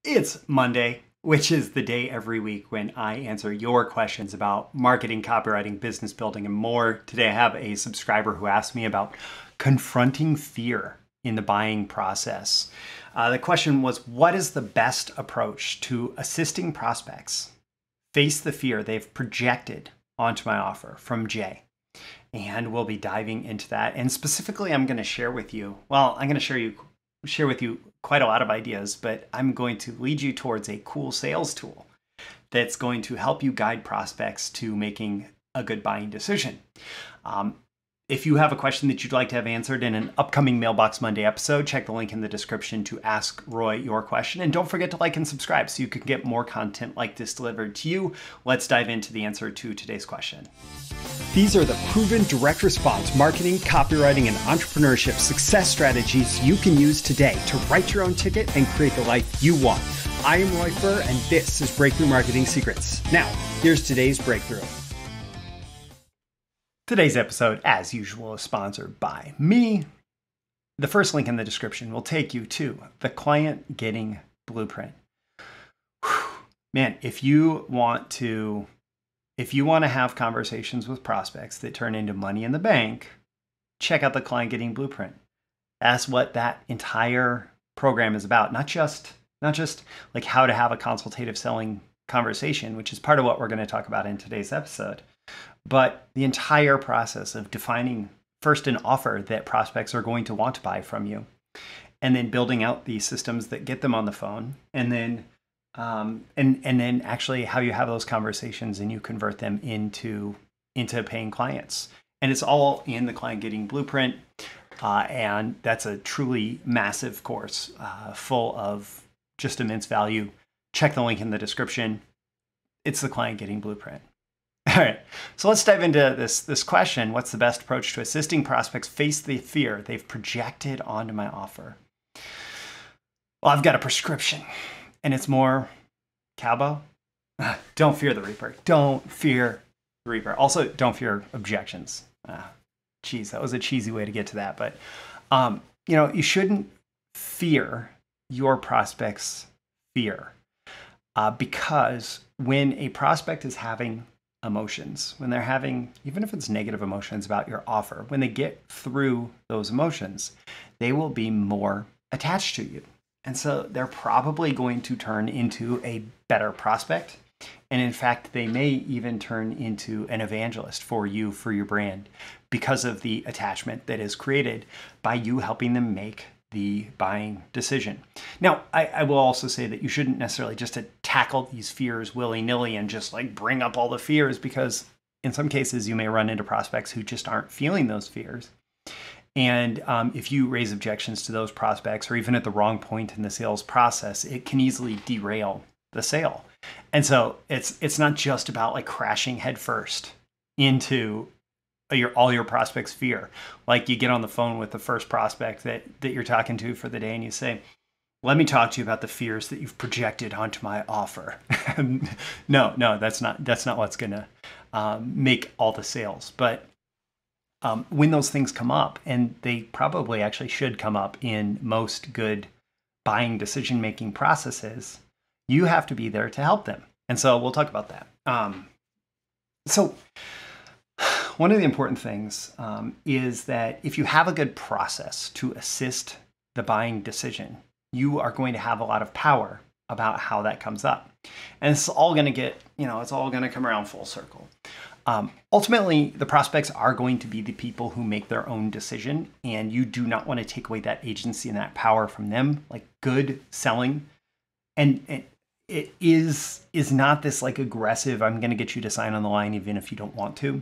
It's Monday, which is the day every week when I answer your questions about marketing, copywriting, business building, and more. Today I have a subscriber who asked me about confronting fear in the buying process. The question was, what is the best approach to assisting prospects face the fear they've projected onto my offer? From Jay. And we'll be diving into that. And specifically, I'm going to share with you, share with you quite a lot of ideas, but I'm going to lead you towards a cool sales tool that's going to help you guide prospects to making a good buying decision. If you have a question that you'd like to have answered in an upcoming Mailbox Monday episode, check the link in the description to ask Roy your question. And don't forget to like and subscribe so you can get more content like this delivered to you. Let's dive into the answer to today's question. These are the proven direct response marketing, copywriting, and entrepreneurship success strategies you can use today to write your own ticket and create the life you want. I am Roy Furr, and this is Breakthrough Marketing Secrets. Now, here's today's breakthrough. Today's episode, as usual, is sponsored by me. The first link in the description will take you to the Client Getting Blueprint. Whew. Man, if you want to have conversations with prospects that turn into money in the bank, check out the Client Getting Blueprint. That's what that entire program is about. Not just like how to have a consultative selling conversation, which is part of what we're going to talk about in today's episode, but the entire process of defining first an offer that prospects are going to want to buy from you, and then building out the systems that get them on the phone, and then actually how you have those conversations and you convert them into paying clients. And it's all in the Client Getting Blueprint. And that's a truly massive course full of just immense value. Check the link in the description. It's the Client Getting Blueprint. All right, so let's dive into this question. What's the best approach to assisting prospects face the fear they've projected onto my offer? Well, I've got a prescription. And it's more cowbell. Don't fear the Reaper. Don't fear the Reaper. Also, don't fear objections. Geez, that was a cheesy way to get to that. But, you shouldn't fear your prospect's fear because when a prospect is having emotions, when they're having, even if it's negative emotions about your offer, when they get through those emotions, they will be more attached to you. And so they're probably going to turn into a better prospect. And in fact, they may even turn into an evangelist for you, for your brand, because of the attachment that is created by you helping them make the buying decision. Now, I will also say that you shouldn't necessarily just tackle these fears willy-nilly and just like bring up all the fears, because in some cases you may run into prospects who just aren't feeling those fears. And if you raise objections to those prospects, or even at the wrong point in the sales process, it can easily derail the sale. And so it's not just about like crashing headfirst into all your prospects' fear. Like you get on the phone with the first prospect that you're talking to for the day, and you say, "Let me talk to you about the fears that you've projected onto my offer." No, that's not what's gonna make all the sales. But when those things come up, and they probably actually should come up in most good buying decision-making processes, you have to be there to help them. And so we'll talk about that. So one of the important things is that if you have a good process to assist the buying decision, you are going to have a lot of power about how that comes up. And it's all going to get, it's all going to come around full circle. Ultimately, the prospects are going to be the people who make their own decision, and you do not want to take away that agency and that power from them. Like good selling, and it is not this like aggressive, I'm going to get you to sign on the line even if you don't want to.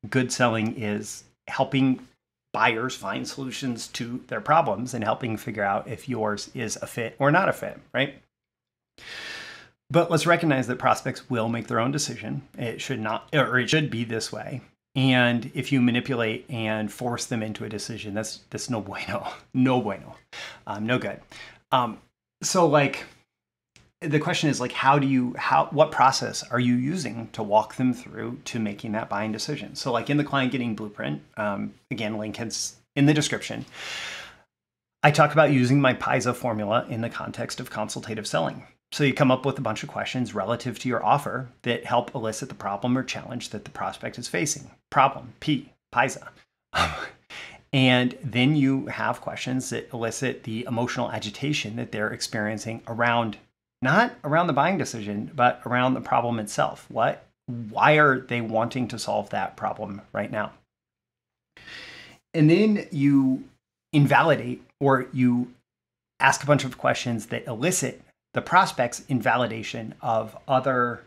Good selling is helping buyers find solutions to their problems and helping figure out if yours is a fit or not a fit, right? But let's recognize that prospects will make their own decision. It should not, or it should be this way. And if you manipulate and force them into a decision, that's no bueno, no good. So like, the question is like, what process are you using to walk them through to making that buying decision? So like in the Client Getting Blueprint, again, link is in the description. I talk about using my PISA formula in the context of consultative selling. So you come up with a bunch of questions relative to your offer that help elicit the problem or challenge that the prospect is facing. Problem, P, PISA. And then you have questions that elicit the emotional agitation that they're experiencing around, not around the buying decision, but around the problem itself. Why are they wanting to solve that problem right now? And then you invalidate, or you ask a bunch of questions that elicit the prospect's invalidation of other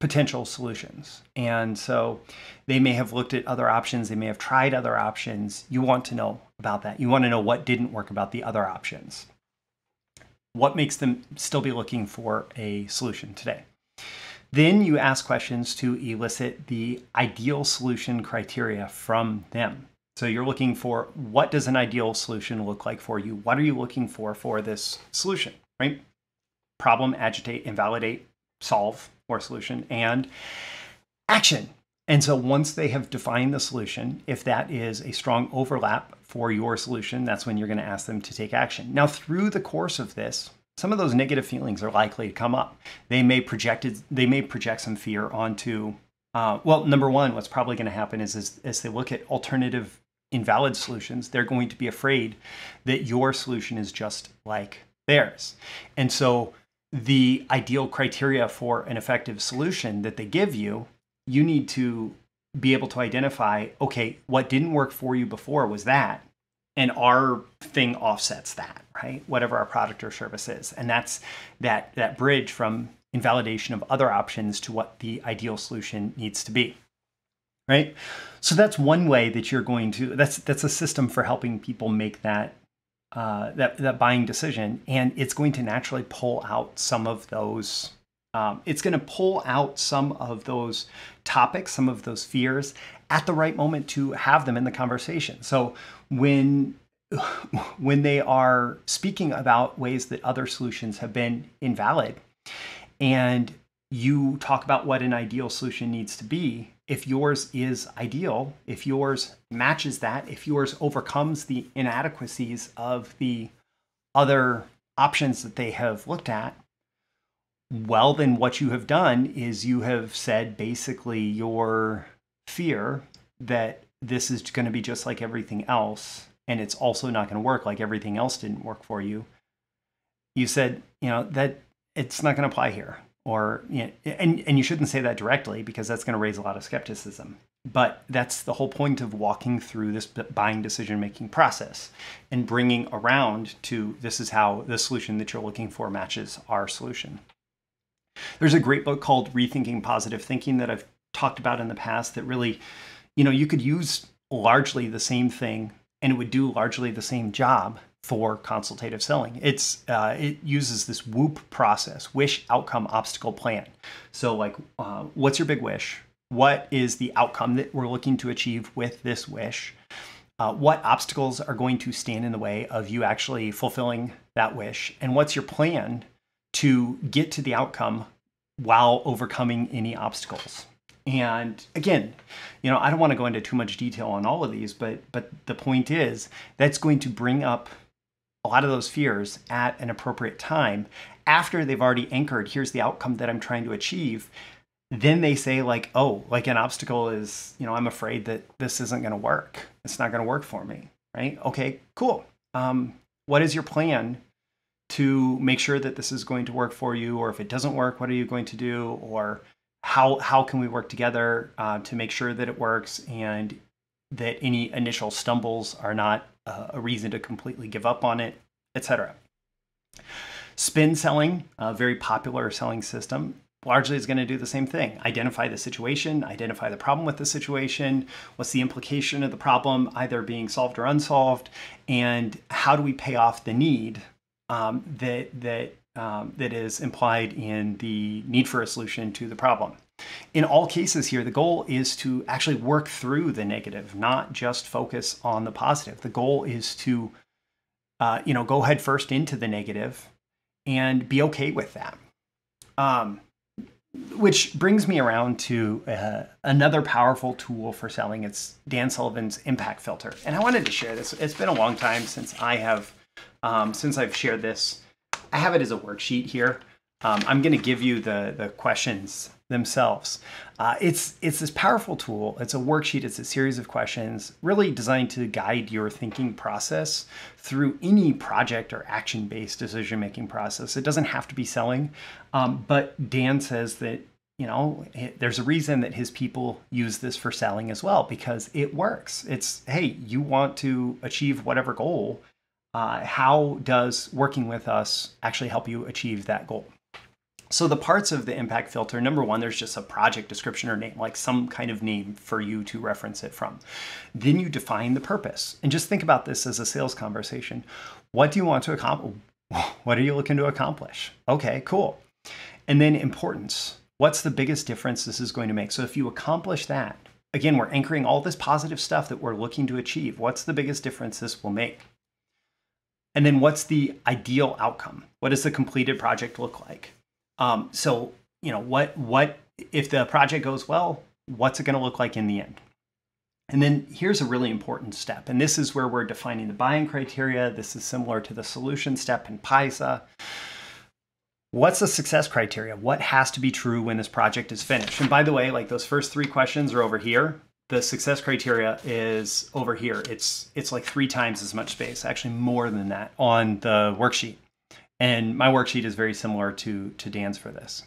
potential solutions. And so they may have looked at other options. They may have tried other options. You want to know about that. You want to know what didn't work about the other options. What makes them still be looking for a solution today? Then you ask questions to elicit the ideal solution criteria from them. So you're looking for, what does an ideal solution look like for you? What are you looking for this solution, right? Problem, agitate, invalidate, solve, or solution, and action. And so once they have defined the solution, if that is a strong overlap for your solution, that's when you're going to ask them to take action. Now, through the course of this, some of those negative feelings are likely to come up. They may project some fear onto, well, number one, what's probably going to happen is as they look at alternative invalid solutions, they're going to be afraid that your solution is just like theirs. And so the ideal criteria for an effective solution that they give you, you need to be able to identify, okay, what didn't work for you before was that, and our thing offsets that, right? Whatever our product or service is. And that's that bridge from invalidation of other options to what the ideal solution needs to be, right? So that's one way that you're going to, that's a system for helping people make that buying decision, and it's going to naturally pull out some of those. It's going to pull out some of those topics, some of those fears at the right moment to have them in the conversation. So when they are speaking about ways that other solutions have been invalid, and you talk about what an ideal solution needs to be, if yours is ideal, if yours matches that, if yours overcomes the inadequacies of the other options that they have looked at, well, then what you have done is you have said basically your fear that this is going to be just like everything else, and it's also not going to work like everything else didn't work for you. You said, that it's not going to apply here. Or, and you shouldn't say that directly, because that's going to raise a lot of skepticism. But that's the whole point of walking through this buying decision-making process and bringing around to, this is how the solution that you're looking for matches our solution. There's a great book called Rethinking Positive Thinking that I've talked about in the past that really, you could use largely the same thing and it would do largely the same job for consultative selling. It uses this WOOP process, wish, outcome, obstacle, plan. So like, what's your big wish? What is the outcome that we're looking to achieve with this wish? What obstacles are going to stand in the way of you actually fulfilling that wish? And what's your plan to get to the outcome while overcoming any obstacles? And again, I don't want to go into too much detail on all of these, but the point is that's going to bring up a lot of those fears at an appropriate time after they've already anchored, here's the outcome that I'm trying to achieve. Then they say like, oh, like an obstacle is, I'm afraid that this isn't going to work. It's not going to work for me, right? Okay, cool. What is your plan to make sure that this is going to work for you? Or if it doesn't work, what are you going to do? Or how can we work together to make sure that it works and that any initial stumbles are not a reason to completely give up on it, etc. Spin selling, a very popular selling system, largely is going to do the same thing. Identify the situation, identify the problem with the situation, what's the implication of the problem either being solved or unsolved, and how do we pay off the need that is implied in the need for a solution to the problem. In all cases here, the goal is to actually work through the negative, not just focus on the positive. The goal is to, go head first into the negative and be okay with that. Which brings me around to another powerful tool for selling. It's Dan Sullivan's impact filter. And I wanted to share this. It's been a long time since I've shared this. I have it as a worksheet here. I'm going to give you the questions themselves. It's this powerful tool. It's a worksheet. It's a series of questions really designed to guide your thinking process through any project or action-based decision-making process. It doesn't have to be selling, but Dan says that there's a reason that his people use this for selling as well, because it works. It's, hey, you want to achieve whatever goal. How does working with us actually help you achieve that goal? So the parts of the impact filter, number one, there's just a project description or name, like some kind of name for you to reference it from. Then you define the purpose. And just think about this as a sales conversation. What do you want to accomplish? What are you looking to accomplish? Okay, cool. And then importance. What's the biggest difference this is going to make? So if you accomplish that, again, we're anchoring all this positive stuff that we're looking to achieve. What's the biggest difference this will make? And then what's the ideal outcome? What does the completed project look like? So, what if the project goes well, what's it going to look like in the end? And then here's a really important step. And this is where we're defining the buying criteria. This is similar to the solution step in PISA. What's the success criteria? What has to be true when this project is finished? And by the way, like those first 3 questions are over here. The success criteria is over here. It's like 3 times as much space, actually more than that on the worksheet. And my worksheet is very similar to Dan's for this.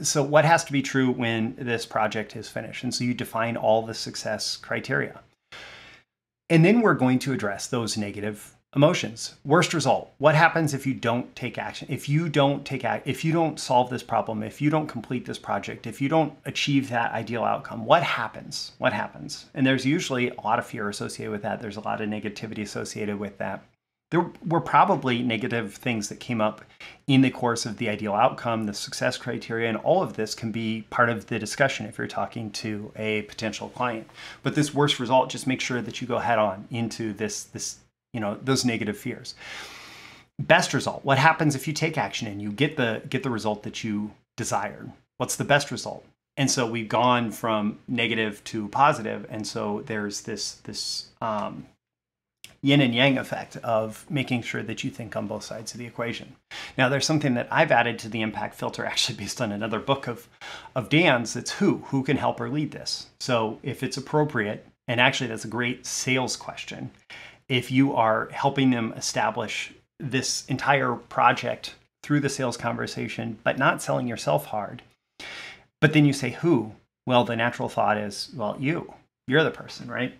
So what has to be true when this project is finished? And so you define all the success criteria. And then we're going to address those negative emotions. Worst result. What happens if you don't take action? If you don't solve this problem, if you don't complete this project, if you don't achieve that ideal outcome, what happens? What happens? And there's usually a lot of fear associated with that. There's a lot of negativity associated with that. There were probably negative things that came up in the course of the ideal outcome, the success criteria, and all of this can be part of the discussion if you're talking to a potential client. But this worst result, just make sure that you go head on into those negative fears. Best result. What happens if you take action and you get the result that you desired? What's the best result? And so we've gone from negative to positive, and so there's this yin and yang effect of making sure that you think on both sides of the equation. Now, there's something that I've added to the impact filter, actually based on another book of Dan's. It's who can help or lead this. So if it's appropriate, and actually that's a great sales question, if you are helping them establish this entire project through the sales conversation, but not selling yourself hard, but then you say who, well, the natural thought is, well, you're the person, right?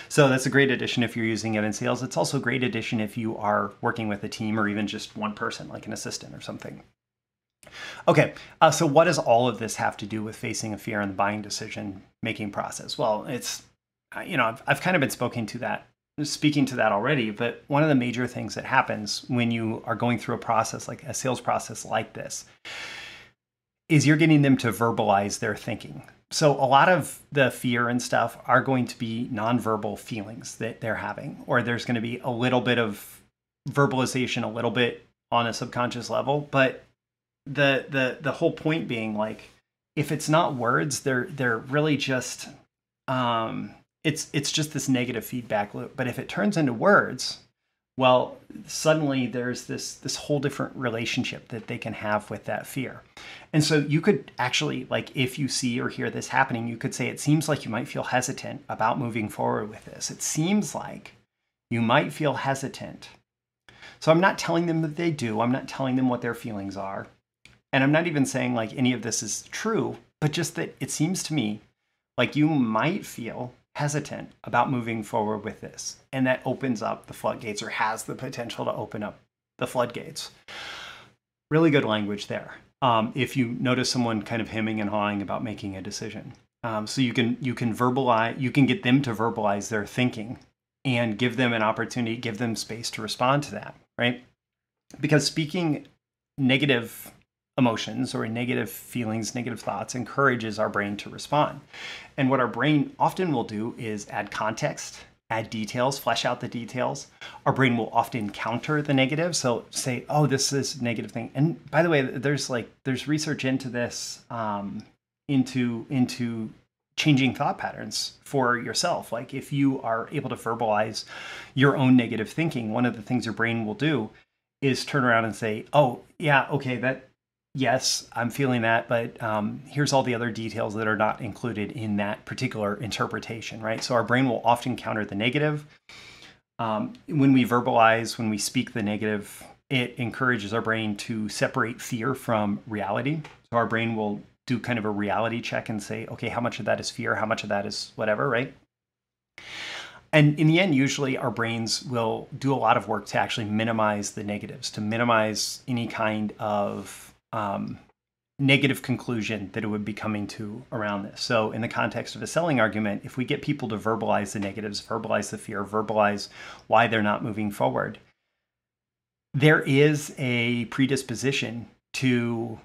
So that's a great addition if you're using it in sales. It's also a great addition if you are working with a team or even just one person, like an assistant or something. Okay, so what does all of this have to do with facing a fear in the buying decision-making process? Well, it's, I've kind of been speaking to that already, but one of the major things that happens when you are going through a process like a sales process like this is you're getting them to verbalize their thinking. So a lot of the fear and stuff are going to be nonverbal feelings that they're having, or there's going to be a little bit of verbalization, a little bit on a subconscious level. But the whole point being, like, if it's not words, they're really just it's just this negative feedback loop. But if it turns into words, well, suddenly there's this whole different relationship that they can have with that fear. And so you could actually, like, if you see or hear this happening, you could say, it seems like you might feel hesitant about moving forward with this. It seems like you might feel hesitant. So I'm not telling them that they do. I'm not telling them what their feelings are. And I'm not even saying like any of this is true, but just that it seems to me like you might feel hesitant about moving forward with this. And that opens up the floodgates, or has the potential to open up the floodgates. Really good language there. If you notice someone kind of hemming and hawing about making a decision. So you can verbalize, you can get them to verbalize their thinking and give them an opportunity, give them space to respond to that, right? Because speaking negative emotions or negative feelings, negative thoughts encourages our brain to respond. And what our brain often will do is add context, add details, flesh out the details. Our brain will often counter the negative. So say, oh, this is a negative thing. And by the way, there's research into this, into changing thought patterns for yourself. Like if you are able to verbalize your own negative thinking, one of the things your brain will do is turn around and say, oh yeah, okay, yes, I'm feeling that, but here's all the other details that are not included in that particular interpretation, right? So our brain will often counter the negative. When we verbalize, when we speak the negative, it encourages our brain to separate fear from reality. So our brain will do kind of a reality check and say, okay, how much of that is fear? How much of that is whatever, right? And in the end, usually our brains will do a lot of work to actually minimize the negatives, to minimize any kind of negative conclusion that it would be coming to around this. So in the context of a selling argument, if we get people to verbalize the negatives, verbalize the fear, verbalize why they're not moving forward, there is a predisposition to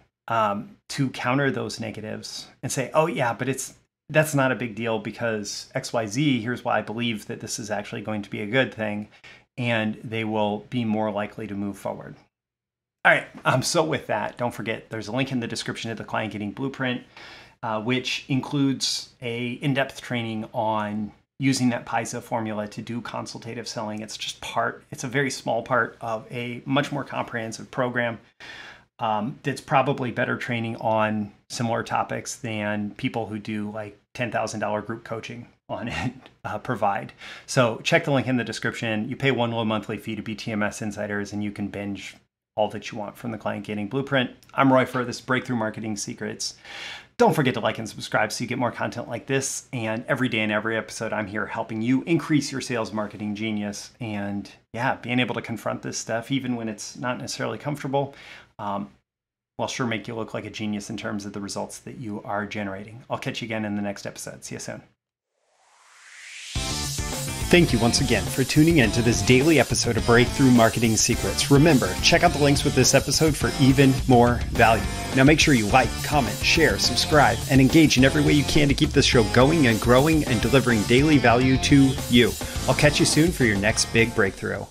counter those negatives and say, oh yeah, but that's not a big deal because XYZ, here's why I believe that this is actually going to be a good thing, and they will be more likely to move forward. All right, so with that, don't forget, there's a link in the description of the Client Getting Blueprint, which includes a in-depth training on using that PISA formula to do consultative selling. It's a very small part of a much more comprehensive program that's probably better training on similar topics than people who do like $10,000 group coaching on it provide. So check the link in the description. You pay one low monthly fee to BTMS Insiders and you can binge all that you want from the Client Getting Blueprint. I'm Roy for this Breakthrough Marketing Secrets. Don't forget to like and subscribe so you get more content like this. And every day in every episode, I'm here helping you increase your sales marketing genius. And yeah, being able to confront this stuff, even when it's not necessarily comfortable, will sure make you look like a genius in terms of the results that you are generating. I'll catch you again in the next episode. See you soon. Thank you once again for tuning in to this daily episode of Breakthrough Marketing Secrets. Remember, check out the links with this episode for even more value. Now make sure you like, comment, share, subscribe, and engage in every way you can to keep this show going and growing and delivering daily value to you. I'll catch you soon for your next big breakthrough.